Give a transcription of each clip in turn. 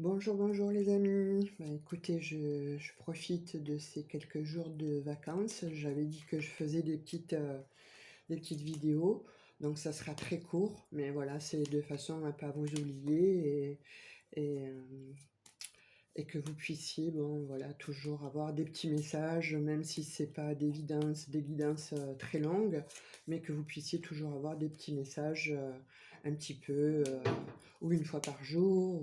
Bonjour, bonjour les amis. Bah, écoutez, je profite de ces quelques jours de vacances. J'avais dit que je faisais des petites vidéos, donc ça sera très court, mais voilà, c'est de façon à pas vous oublier et, euh, et que vous puissiez, bon, voilà, toujours avoir des petits messages, même si c'est pas des guidances très longues, mais que vous puissiez toujours avoir des petits messages un petit peu, ou une fois par jour,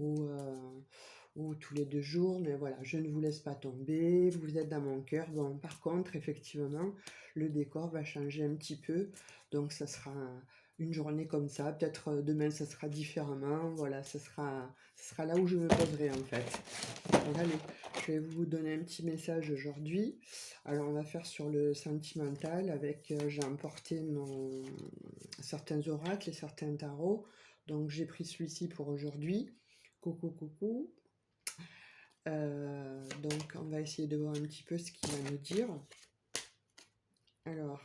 ou tous les 2 jours, mais voilà, je ne vous laisse pas tomber, vous êtes dans mon cœur. Bon, par contre, effectivement, le décor va changer un petit peu, donc ça sera une journée comme ça, peut-être demain ça sera différemment, voilà, ça sera là où je me poserai en fait. Donc allez, je vais vous donner un petit message aujourd'hui. Alors on va faire sur le sentimental avec, j'ai emporté certains oracles et certains tarots, donc j'ai pris celui-ci pour aujourd'hui. Coucou, coucou. Donc on va essayer de voir un petit peu ce qu'il va nous dire. Alors,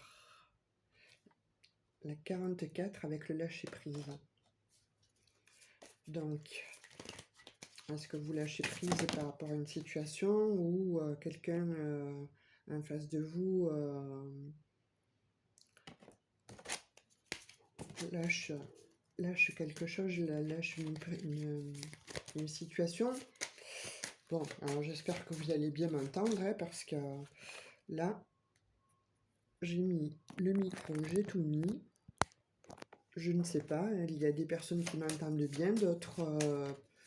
la 44 avec le lâcher prise. Donc, est-ce que vous lâchez prise par rapport à une situation ou quelqu'un en face de vous lâche, lâche quelque chose, lâche une situation? Bon, alors j'espère que vous allez bien m'entendre, hein, parce que là, j'ai mis le micro, j'ai tout mis. Je ne sais pas, il y a des personnes qui m'entendent bien, d'autres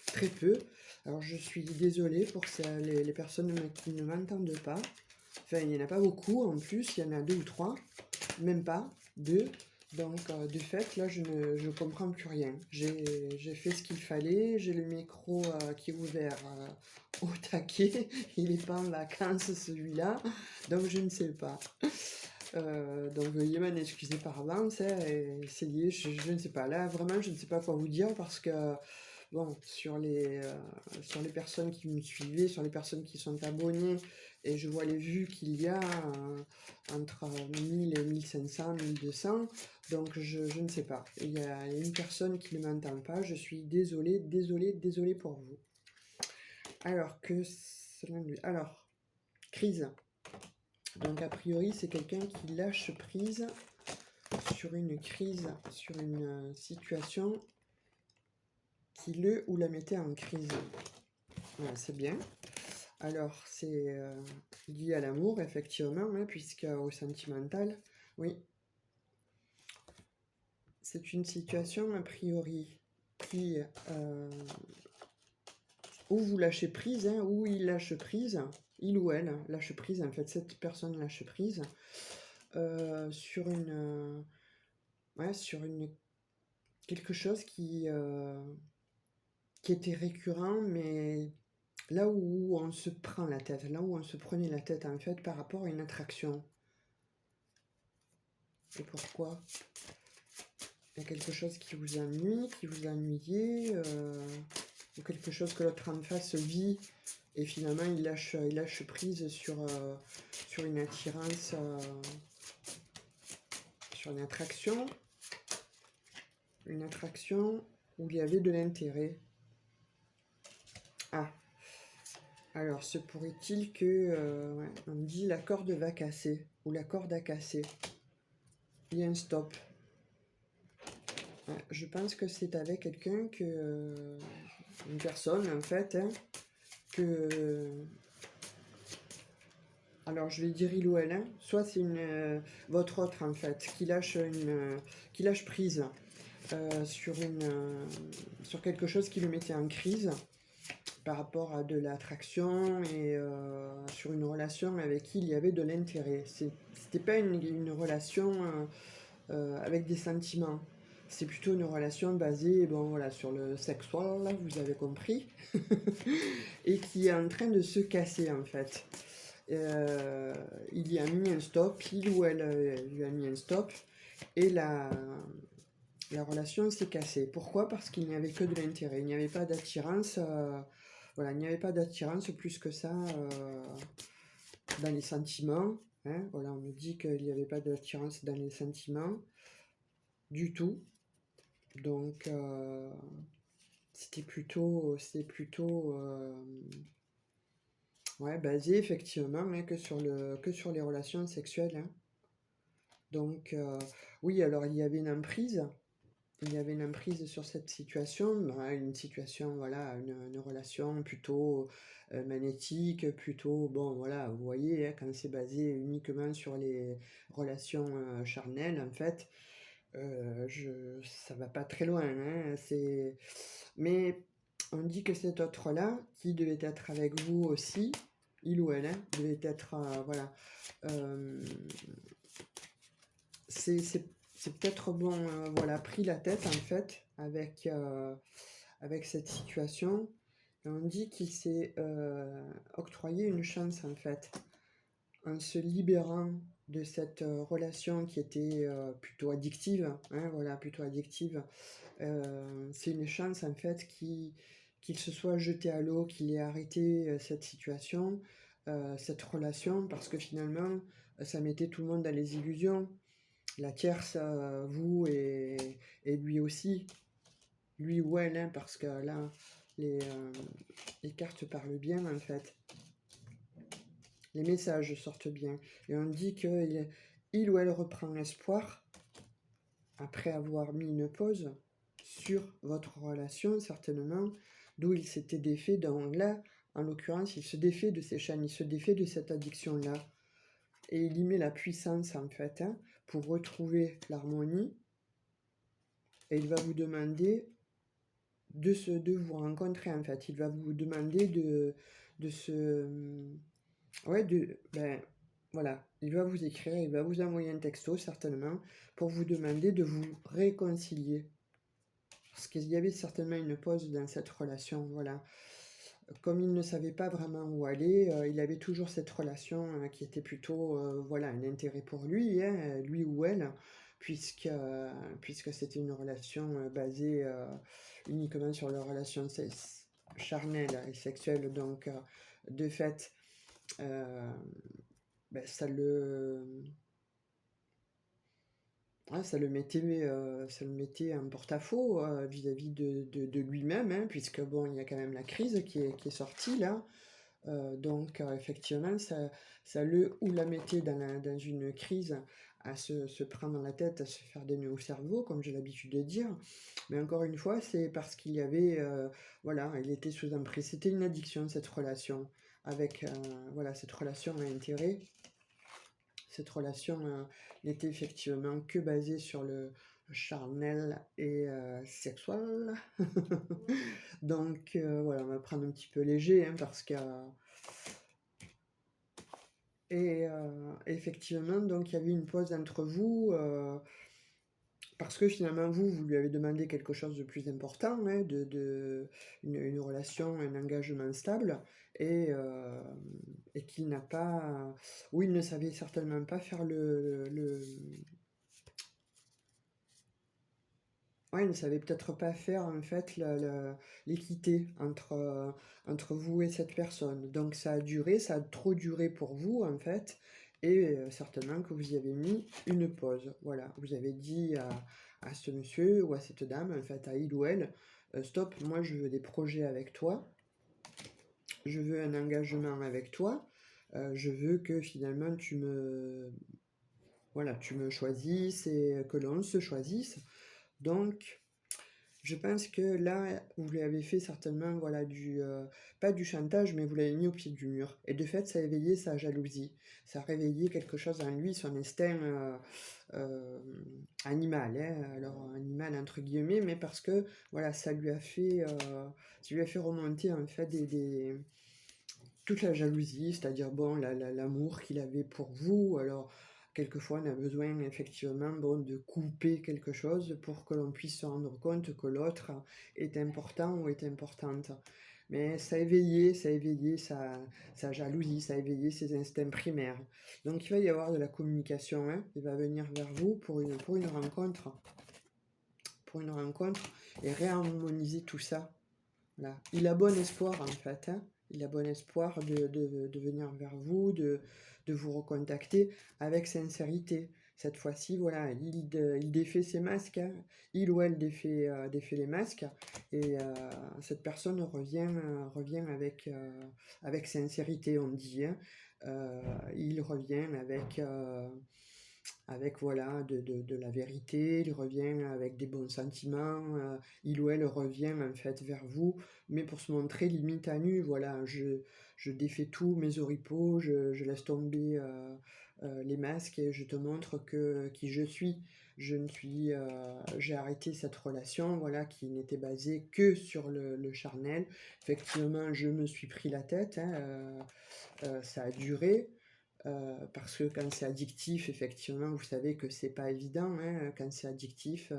très peu. Alors je suis désolée pour ça, les personnes qui ne m'entendent pas. Enfin, il n'y en a pas beaucoup en plus, il y en a 2 ou 3, même pas, 2. Donc de fait, là, je ne comprends plus rien. J'ai fait ce qu'il fallait, j'ai le micro qui est ouvert au taquet. Il n'est pas en vacances celui-là, donc je ne sais pas. Donc veuillez m'en excuser par avance, hein, et essayez, je ne sais pas, là vraiment je ne sais pas quoi vous dire parce que, bon, sur les personnes qui me suivaient, sur les personnes qui sont abonnées, et je vois les vues qu'il y a entre 1000 et 1500, 1200, donc je ne sais pas, il y a une personne qui ne m'entend pas, je suis désolée, désolée, désolée pour vous. Alors, alors, crise. Donc a priori c'est quelqu'un qui lâche prise sur une crise, sur une situation qui le ou la mettait en crise. Voilà, c'est bien. Alors c'est lié à l'amour effectivement, hein, puisque au sentimental, oui, c'est une situation a priori qui où vous lâchez prise, hein, où il lâche prise, il ou elle lâche prise, en fait cette personne lâche prise sur une quelque chose qui était récurrent, mais là où on se prend la tête, là où on se prenait la tête en fait par rapport à une attraction. Et pourquoi? Il y a quelque chose qui vous ennuie, qui vous ennuyait, ou quelque chose que l'autre en face vit, et finalement il lâche prise sur une attirance, sur une attraction où il y avait de l'intérêt. Ah, alors se pourrait-il que, ouais, on me dit la corde va casser, ou la corde a cassé. Il y a un stop. Ouais, je pense que c'est avec quelqu'un une personne en fait, hein, que... Alors je vais dire il ou elle, hein, soit c'est votre autre en fait, qui lâche prise sur quelque chose qui le mettait en crise par rapport à de l'attraction et sur une relation avec qui il y avait de l'intérêt. C'était pas une relation avec des sentiments. C'est plutôt une relation basée, bon, voilà, sur le sexual, vous avez compris, et qui est en train de se casser en fait. Il y a mis un stop, il ou elle lui a mis un stop, et la relation s'est cassée. Pourquoi? Parce qu'il n'y avait que de l'intérêt, il n'y avait pas d'attirance, voilà, il n'y avait pas d'attirance plus que ça dans les sentiments. Hein, voilà, on me dit qu'il n'y avait pas d'attirance dans les sentiments du tout. Donc, c'était plutôt ouais, basé effectivement hein, que sur les relations sexuelles. Hein. Donc, oui, alors il y avait une emprise. Il y avait une emprise sur cette situation, bah, une situation, voilà, une relation plutôt magnétique, plutôt, bon, voilà, vous voyez, hein, quand c'est basé uniquement sur les relations charnelles, en fait, ça va pas très loin, hein, mais on dit que cet autre-là, qui devait être avec vous aussi, il ou elle, hein, devait être, voilà, euh, c'est peut-être bon, voilà, pris la tête en fait avec cette situation. Et on dit qu'il s'est octroyé une chance en fait en se libérant de cette relation qui était plutôt addictive, hein, voilà, plutôt addictive. C'est une chance en fait qu'il se soit jeté à l'eau, qu'il ait arrêté cette situation, cette relation, parce que finalement, ça mettait tout le monde dans les illusions. La tierce, vous et lui aussi, lui ou elle, hein, parce que là, les cartes parlent bien en fait. Les messages sortent bien. Et on dit qu'il ou elle reprend espoir après avoir mis une pause sur votre relation, certainement, d'où il s'était défait. Donc là, en l'occurrence, il se défait de ces chaînes, il se défait de cette addiction-là. Et il y met la puissance, en fait, hein, pour retrouver l'harmonie. Et il va vous demander de vous rencontrer, en fait. Il va vous demander de se... Ouais, ben, voilà. Il va vous écrire, il va vous envoyer un texto, certainement, pour vous demander de vous réconcilier. Parce qu'il y avait certainement une pause dans cette relation, voilà. Comme il ne savait pas vraiment où aller, il avait toujours cette relation qui était plutôt, voilà, un intérêt pour lui, hein, lui ou elle, puisque, puisque c'était une relation basée uniquement sur la relation charnelle et sexuelle. Donc, de fait, ben, ça le mettait en porte-à-faux vis-à-vis de lui-même, hein, puisque bon, il y a quand même la crise qui est sortie là. Donc effectivement, ça le ou la mettait dans une crise à se prendre la tête, à se faire des nœuds au cerveau, comme j'ai l'habitude de dire. Mais encore une fois, c'est parce qu'il y avait, voilà, il était sous emprise. C'était une addiction, cette relation, avec, voilà, cette relation à intérêt. Cette relation n'était effectivement que basée sur le charnel et sexuel. Donc voilà, on va prendre un petit peu léger hein, parce que... Et effectivement, donc il y avait une pause entre vous parce que finalement vous lui avez demandé quelque chose de plus important, hein, une relation, un engagement stable, et qu'il n'a pas, ou il ne savait certainement pas faire ouais, il ne savait peut-être pas faire en fait l'équité entre vous et cette personne. Donc ça a duré, ça a trop duré pour vous en fait, et certainement que vous y avez mis une pause. Voilà, vous avez dit à ce monsieur ou à cette dame, en fait à il ou elle, stop, moi je veux des projets avec toi, je veux un engagement avec toi, je veux que finalement voilà, tu me choisisses et que l'on se choisisse. Donc, je pense que là, vous lui avez fait certainement, voilà, pas du chantage, mais vous l'avez mis au pied du mur. Et de fait, ça a éveillé sa jalousie. Ça a réveillé quelque chose en lui, son instinct euh, animal. Hein. Alors, animal entre guillemets, mais parce que, voilà, ça lui a fait remonter, en fait, toute la jalousie, c'est-à-dire, bon, l'amour qu'il avait pour vous. Alors, quelquefois, on a besoin effectivement bon, de couper quelque chose pour que l'on puisse se rendre compte que l'autre est important ou est importante. Mais ça a éveillé sa jalousie, ça a éveillé ses instincts primaires. Donc il va y avoir de la communication, hein. Il va venir vers vous pour une rencontre et réharmoniser tout ça. Là. Il a bon espoir en fait, hein. Il a bon espoir de venir vers vous, de vous recontacter avec sincérité. cette fois-ci, voilà, il défait ses masques, hein. Il ou elle défait les masques, et cette personne revient avec sincérité, on dit, hein. Il revient avec voilà, de la vérité, il revient avec des bons sentiments, il ou elle revient en fait vers vous, mais pour se montrer limite à nu, voilà, je défais tous mes oripeaux, je laisse tomber les masques et je te montre qui je suis. Je ne suis, j'ai arrêté cette relation, voilà, qui n'était basée que sur le charnel. Effectivement, je me suis pris la tête, hein, ça a duré. Parce que quand c'est addictif, effectivement, vous savez que c'est pas évident, hein, quand c'est addictif,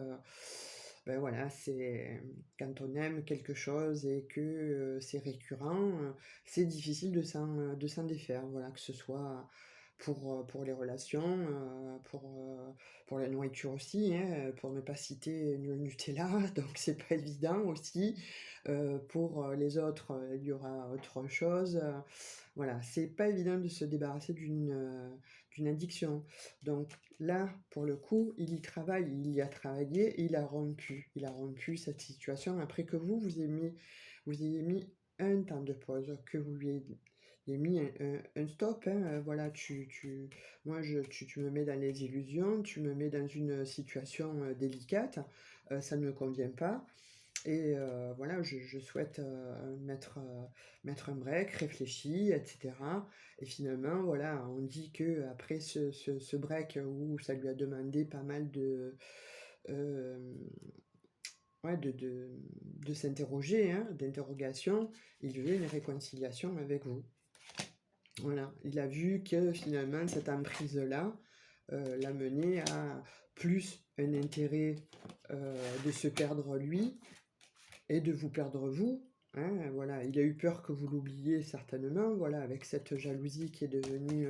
ben voilà, c'est quand on aime quelque chose et que c'est récurrent, c'est difficile de s'en défaire, voilà, que ce soit pour les relations, pour la nourriture aussi, hein, pour ne pas citer le Nutella, donc c'est pas évident aussi. Pour les autres, il y aura autre chose. Voilà, c'est pas évident de se débarrasser d'une addiction. Donc là, pour le coup, il y travaille, il y a travaillé, il a rompu. Il a rompu cette situation après que vous ayez mis un temps de pause, que vous lui ayez mis un stop, hein, voilà, tu me mets dans les illusions, tu me mets dans une situation délicate, ça ne me convient pas. Et voilà, je souhaite mettre un break, réfléchir, etc. Et finalement, voilà, on dit que après ce break où ça lui a demandé pas mal euh, ouais, de s'interroger, hein, d'interrogation, il veut une réconciliation avec vous. Voilà, il a vu que finalement cette emprise-là l'a mené à plus un intérêt de se perdre lui et de vous perdre vous. Hein, voilà, il a eu peur que vous l'oubliez certainement, voilà, avec cette jalousie qui est devenue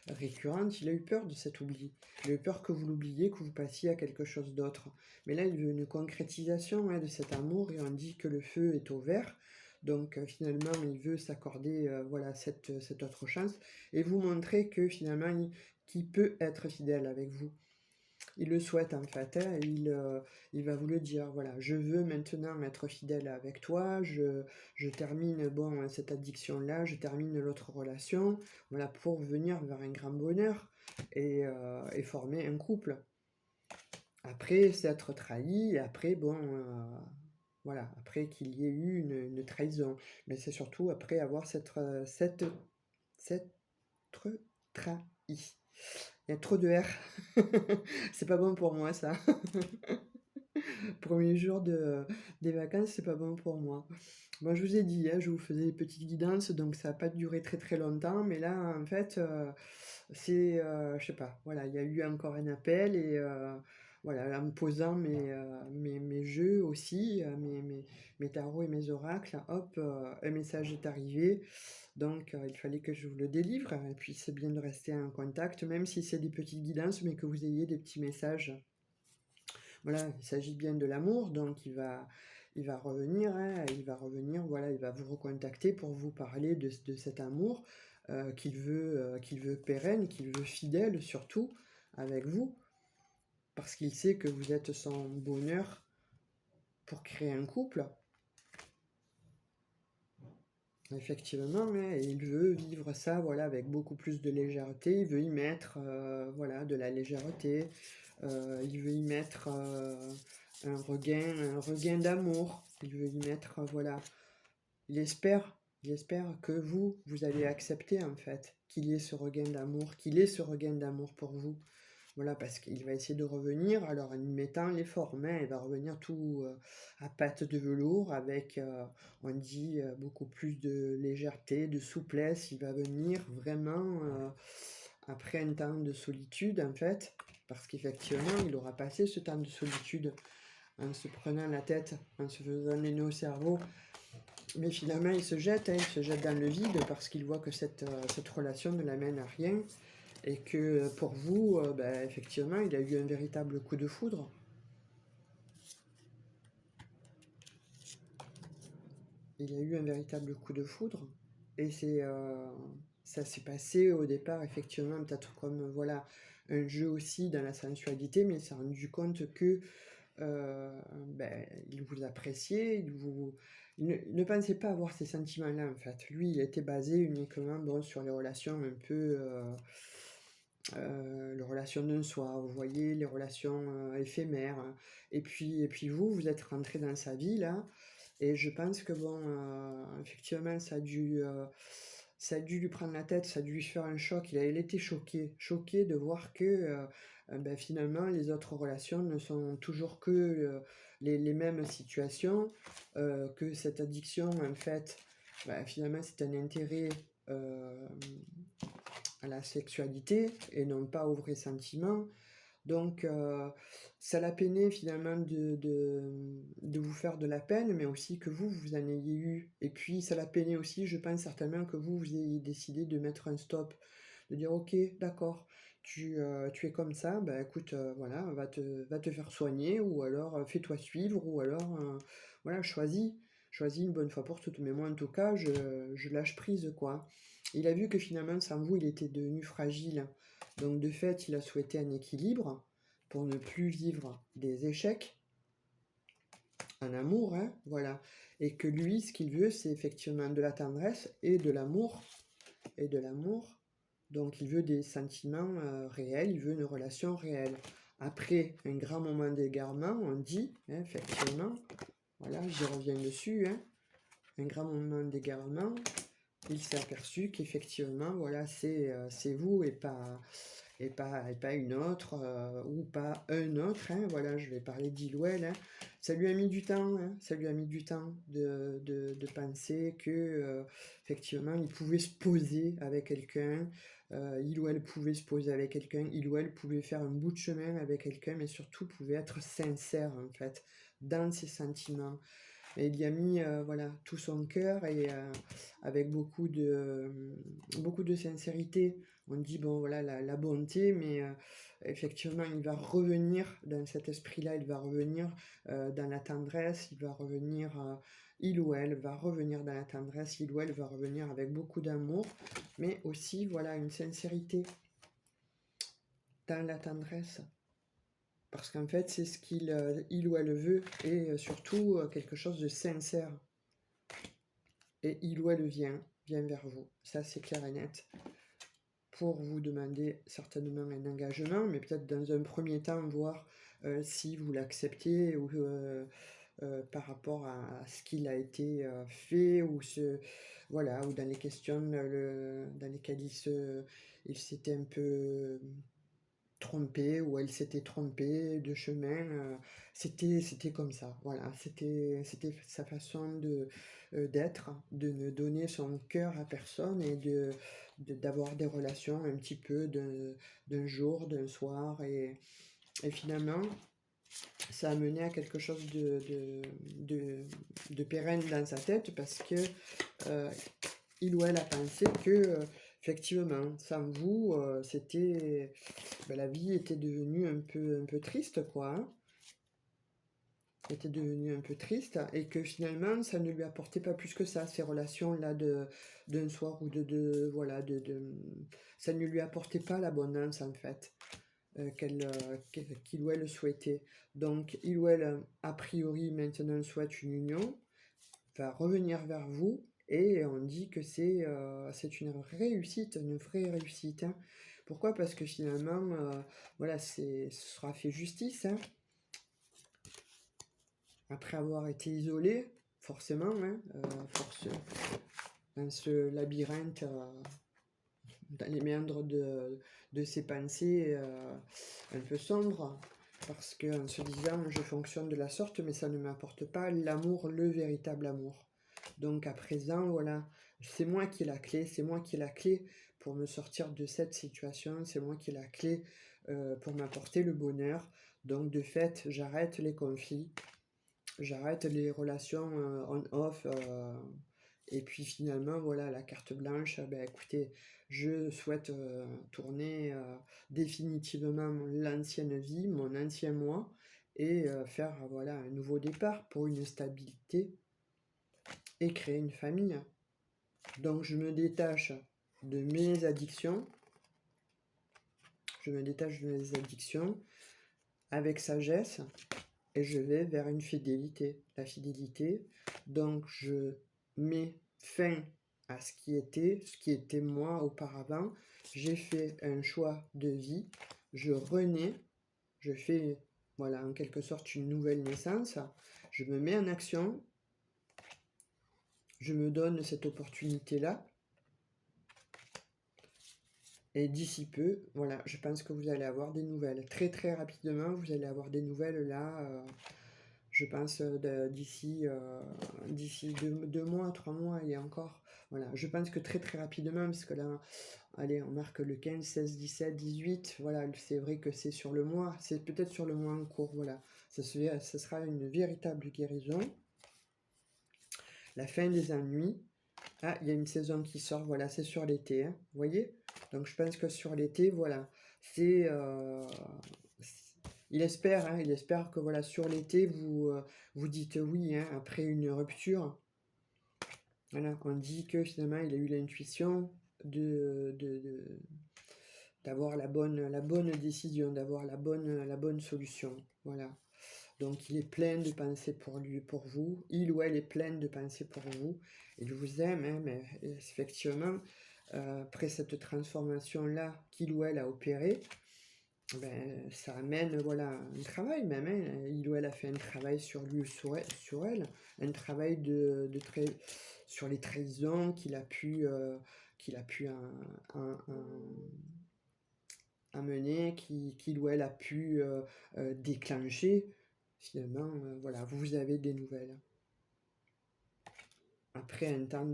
récurrente, il a eu peur de cet oubli. Il a eu peur que vous l'oubliez, que vous passiez à quelque chose d'autre. Mais là, il veut une concrétisation, hein, de cet amour, et on dit que le feu est au vert. Donc finalement, il veut s'accorder voilà, cette autre chance et vous montrer que finalement, qu'il peut être fidèle avec vous. Il le souhaite en fait, hein, et il va vous le dire, voilà, je veux maintenant être fidèle avec toi, je termine bon, cette addiction-là, je termine l'autre relation, voilà, pour venir vers un grand bonheur et former un couple. Après s'être trahi, et après, bon, voilà, après qu'il y ait eu une trahison, mais c'est surtout après avoir s'être trahi. Il y a trop de R. C'est pas bon pour moi, ça. Premier jour des vacances, c'est pas bon pour moi. Moi, je vous ai dit, hein, je vous faisais des petites guidances, donc ça n'a pas duré très très longtemps. Mais là, en fait, je sais pas, voilà, il y a eu encore un appel et voilà, en me posant mes jeux aussi, mes tarots et mes oracles, hop, un message est arrivé. Donc, il fallait que je vous le délivre. Et puis, c'est bien de rester en contact, même si c'est des petites guidances, mais que vous ayez des petits messages. Voilà, il s'agit bien de l'amour, donc il va revenir, hein, il va revenir, voilà, il va vous recontacter pour vous parler de cet amour qu'il veut pérenne, qu'il veut fidèle surtout avec vous, parce qu'il sait que vous êtes son bonheur pour créer un couple. Effectivement, mais il veut vivre ça, voilà, avec beaucoup plus de légèreté. Il veut y mettre, voilà, de la légèreté. Il veut y mettre un regain d'amour. Il veut y mettre, voilà. Il espère que vous allez accepter en fait qu'il y ait ce regain d'amour, qu'il ait ce regain d'amour pour vous. Voilà, parce qu'il va essayer de revenir, alors en y mettant les formes, hein, il va revenir tout à pattes de velours, avec, on dit, beaucoup plus de légèreté, de souplesse. Il va venir vraiment après un temps de solitude, en fait, parce qu'effectivement, il aura passé ce temps de solitude en se prenant la tête, en se faisant les nœuds au cerveau. Mais finalement, il se jette, hein, il se jette dans le vide parce qu'il voit que cette relation ne l'amène à rien. Et que pour vous, ben, effectivement, il a eu un véritable coup de foudre. Il a eu un véritable coup de foudre. Et ça s'est passé au départ, effectivement, peut-être comme, voilà, un jeu aussi dans la sensualité, mais il s'est rendu compte que il vous appréciait, ne pensait pas avoir ces sentiments-là, en fait. Lui, il était basé uniquement bon, sur les relations un peu... les relations d'un soir, vous voyez, les relations éphémères. Et puis vous, vous êtes rentré dans sa vie, là, et je pense que, bon, effectivement, ça a dû lui prendre la tête, ça a dû lui faire un choc. Il était choqué de voir que, finalement, les autres relations ne sont toujours que les mêmes situations, que cette addiction, en fait, finalement, c'est un intérêt à la sexualité et non pas aux vrais sentiments. Donc, ça l'a peiné finalement de vous faire de la peine, mais aussi que vous en ayez eu. Et puis, ça l'a peiné aussi, je pense certainement que vous ayez décidé de mettre un stop, de dire, ok, d'accord, tu es comme ça, bah écoute, voilà, va te faire soigner, ou alors fais-toi suivre, ou alors, voilà, choisis une bonne fois pour toutes. Mais moi, en tout cas, je lâche prise, quoi. Il a vu que finalement, sans vous, il était devenu fragile. Donc de fait, il a souhaité un équilibre pour ne plus vivre des échecs en amour, hein, voilà. Et que lui, ce qu'il veut, c'est effectivement de la tendresse et de l'amour. Et de l'amour. Donc il veut des sentiments réels, il veut une relation réelle. Après un grand moment d'égarement, on dit, hein, effectivement, voilà, j'y reviens dessus, hein, un grand moment d'égarement, il s'est aperçu qu'effectivement, voilà, c'est vous et pas une autre, ou pas un autre, hein, voilà, je vais parler d'Ilouel, hein. Ça lui a mis du temps, hein, ça lui a mis du temps de penser que, effectivement, il pouvait se poser avec quelqu'un, il ou elle pouvait se poser avec quelqu'un, il ou elle pouvait faire un bout de chemin avec quelqu'un, mais surtout pouvait être sincère, en fait, dans ses sentiments. Et il y a mis voilà, tout son cœur, et avec beaucoup de sincérité. On dit, bon, voilà, la bonté, mais effectivement, il va revenir dans cet esprit-là, il va revenir dans la tendresse, il va revenir, il ou elle va revenir dans la tendresse, il ou elle va revenir avec beaucoup d'amour, mais aussi, voilà, une sincérité dans la tendresse. Parce qu'en fait, c'est ce il ou elle veut, et surtout quelque chose de sincère. Et il ou elle vient vers vous. Ça, c'est clair et net. Pour vous demander certainement un engagement, mais peut-être dans un premier temps, voir si vous l'acceptez, ou par rapport à ce qu'il a été fait, ou voilà, ou dans les questions dans lesquelles il s'était un peu trompé, ou elle s'était trompée de chemin, c'était comme ça, voilà, c'était sa façon d'être, de ne donner son cœur à personne, et d'avoir des relations un petit peu d'un jour, d'un soir, et finalement ça a mené à quelque chose de pérenne dans sa tête, parce que il ou elle a pensé que effectivement, sans vous, la vie était devenue un peu triste, quoi, hein. Était devenue un peu triste, et que finalement, ça ne lui apportait pas plus que ça, ces relations-là d'un soir, ou voilà, ça ne lui apportait pas l'abondance, en fait, qu'il ou elle souhaitait. Donc, il ou elle, a priori, maintenant souhaite une union, va revenir vers vous, et on dit que c'est une réussite, une vraie réussite, hein. Pourquoi? Parce que finalement, voilà, ce sera fait justice, hein. Après avoir été isolé, forcément, hein, dans ce labyrinthe, dans les méandres de ses pensées un peu sombres, parce qu'en se disant, je fonctionne de la sorte, mais ça ne m'apporte pas l'amour, le véritable amour. Donc à présent, voilà, c'est moi qui ai la clé, c'est moi qui ai la clé pour me sortir de cette situation, c'est moi qui ai la clé pour m'apporter le bonheur. Donc de fait, j'arrête les conflits, j'arrête les relations on-off, et puis finalement, voilà, la carte blanche, écoutez, je souhaite tourner définitivement l'ancienne vie, mon ancien moi, et faire, voilà, un nouveau départ pour une stabilité, et créer une famille. Donc je me détache de mes addictions, je me détache de mes addictions avec sagesse et je vais vers une fidélité. La fidélité, donc je mets fin à ce qui était moi auparavant. J'ai fait un choix de vie, je renais, je fais, voilà, en quelque sorte une nouvelle naissance, je me mets en action, je me donne cette opportunité-là, et d'ici peu, voilà, je pense que vous allez avoir des nouvelles. Très très rapidement, vous allez avoir des nouvelles là, je pense d'ici 2 mois, 3 mois et encore. Voilà, je pense que très très rapidement, parce que là, allez, on marque le 15, 16, 17, 18, voilà, c'est vrai que c'est sur le mois, c'est peut-être sur le mois en cours, voilà. Ça sera une véritable guérison. La fin des ennuis. Ah, il y a une saison qui sort, voilà, c'est sur l'été, hein, vous voyez? Donc je pense que sur l'été, voilà, c'est... il espère que voilà, sur l'été, vous dites oui, hein, après une rupture. Voilà, on dit que finalement, il a eu l'intuition d'avoir la bonne décision, d'avoir la bonne solution. Voilà. Donc il est plein de pensées pour lui, pour vous. Il ou elle est plein de pensées pour vous. Il vous aime, hein, mais effectivement, après cette transformation-là qu'il ou elle a opérée, ben, ça amène voilà, un travail même. Hein. Il ou elle a fait un travail sur lui ou sur elle, un travail sur les trahisons qu'il a pu amener, qu'il ou elle a pu déclencher. Finalement, voilà, vous avez des nouvelles. Après un temps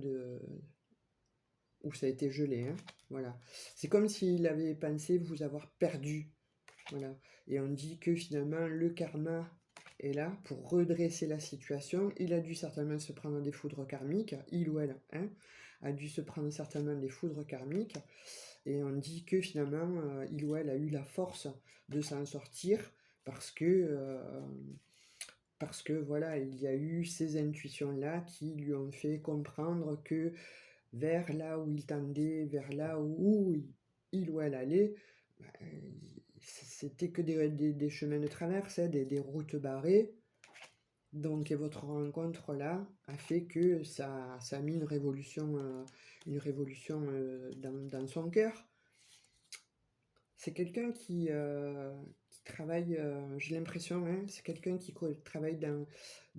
où ça a été gelé, hein, voilà. C'est comme s'il avait pensé vous avoir perdu, voilà. Et on dit que finalement, le karma est là pour redresser la situation. Il a dû certainement se prendre des foudres karmiques, il ou elle, hein, a dû se prendre certainement des foudres karmiques. Et on dit que finalement, il ou elle a eu la force de s'en sortir parce que voilà, il y a eu ces intuitions-là qui lui ont fait comprendre que vers là où il tendait, vers là où il ou elle allait, c'était que des chemins de traverse, hein, des routes barrées. Donc et votre rencontre là a fait que ça a mis une révolution dans son cœur. C'est quelqu'un qui travaille, j'ai l'impression, hein, c'est quelqu'un qui travaille dans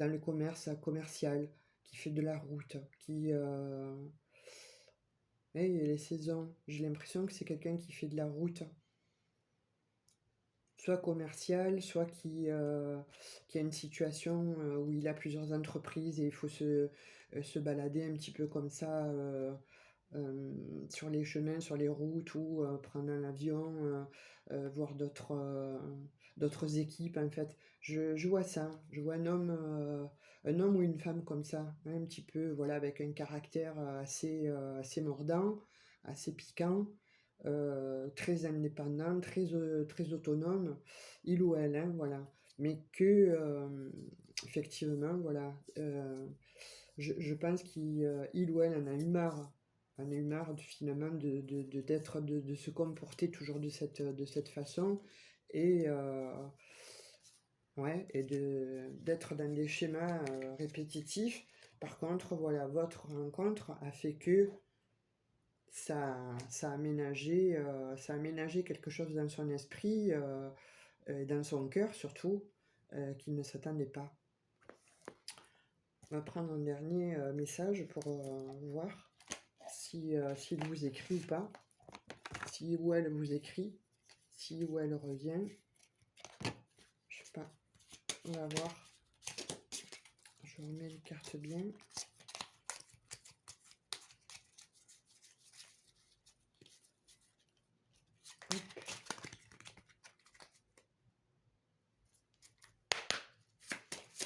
le commerce commercial, qui fait de la route, les saisons, j'ai l'impression que c'est quelqu'un qui fait de la route, soit commercial, soit qui a une situation où il a plusieurs entreprises et il faut se balader un petit peu comme ça sur les chemins, sur les routes ou prendre un avion, voir d'autres équipes en fait. Je vois ça, je vois un homme ou une femme comme ça, hein, un petit peu, voilà, avec un caractère assez mordant, assez piquant, très indépendant, très autonome, il ou elle, hein, voilà. Mais que, effectivement, voilà, je pense qu'il ou elle en a eu marre. On a eu marre finalement de se comporter toujours de cette façon et, ouais, et d'être dans des schémas répétitifs. Par contre, voilà, votre rencontre a fait que ça a aménagé quelque chose dans son esprit, dans son cœur surtout, qu'il ne s'attendait pas. On va prendre un dernier message pour voir s'il vous écrit ou pas, si ou elle vous écrit, si ou elle revient. Je sais pas, on va voir. Je remets les cartes bien. Hop.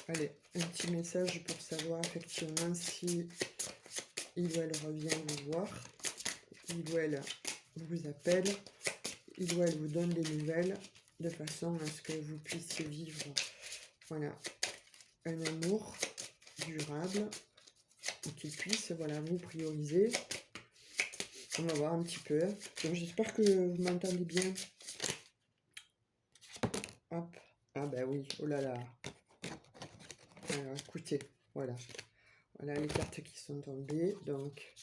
Allez, un petit message pour savoir effectivement si il ou elle revient vous voir, il ou elle vous appelle, il ou elle vous donne des nouvelles de façon à ce que vous puissiez vivre, voilà, un amour durable et qu'il puisse, voilà, vous prioriser. On va voir un petit peu. Donc j'espère que vous m'entendez bien. Hop. Ah ben oui, oh là là. Alors écoutez, voilà. Voilà les cartes qui sont tombées. Donc,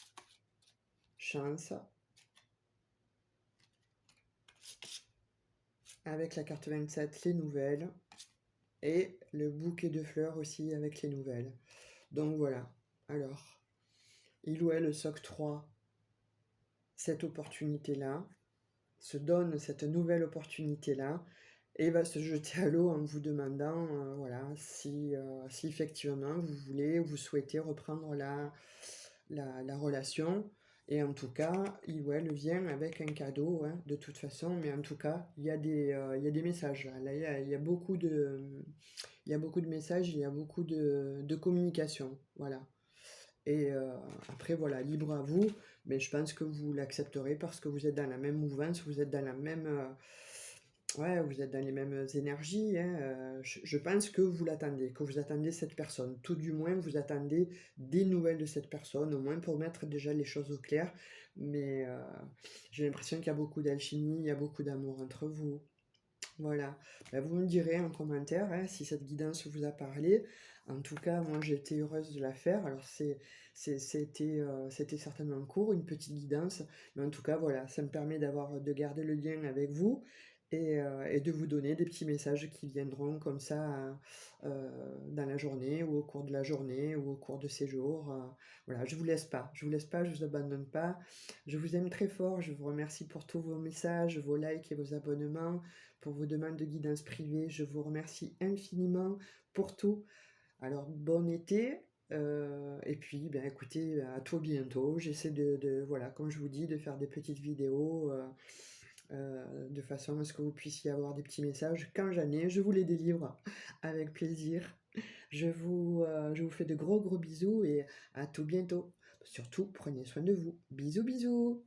chance. Avec la carte 27, les nouvelles. Et le bouquet de fleurs aussi avec les nouvelles. Donc voilà. Alors, il ou elle s'octroie cette opportunité-là, se donne cette nouvelle opportunité-là, et va se jeter à l'eau en vous demandant voilà, si effectivement vous voulez ou vous souhaitez reprendre la relation. Et en tout cas, il ou elle vient avec un cadeau, hein, de toute façon, mais en tout cas, il y a des messages. Là, il y a beaucoup de messages, il y a beaucoup de communication. Voilà. Et après, voilà, libre à vous, mais je pense que vous l'accepterez parce que vous êtes dans la même mouvance, vous êtes dans la même. Ouais, vous êtes dans les mêmes énergies, hein, je pense que vous l'attendez, que vous attendez cette personne. Tout du moins, vous attendez des nouvelles de cette personne, au moins pour mettre déjà les choses au clair. Mais j'ai l'impression qu'il y a beaucoup d'alchimie, il y a beaucoup d'amour entre vous. Voilà. Ben, vous me direz en commentaire, hein, si cette guidance vous a parlé. En tout cas, moi j'ai été heureuse de la faire. Alors c'était certainement court, une petite guidance, mais en tout cas voilà, ça me permet de garder le lien avec vous et de vous donner des petits messages qui viendront comme ça dans la journée ou au cours de la journée ou au cours de ces jours. Voilà, je vous laisse pas, je vous abandonne pas. Je vous aime très fort, je vous remercie pour tous vos messages, vos likes et vos abonnements, pour vos demandes de guidance privée. Je vous remercie infiniment pour tout. Alors, bon été. Et puis, ben, écoutez, à tout bientôt. J'essaie voilà, comme je vous dis, de faire des petites vidéos de façon à ce que vous puissiez avoir des petits messages. Quand j'en ai, je vous les délivre avec plaisir. Je vous fais de gros bisous et à tout bientôt. Surtout, prenez soin de vous. Bisous, bisous.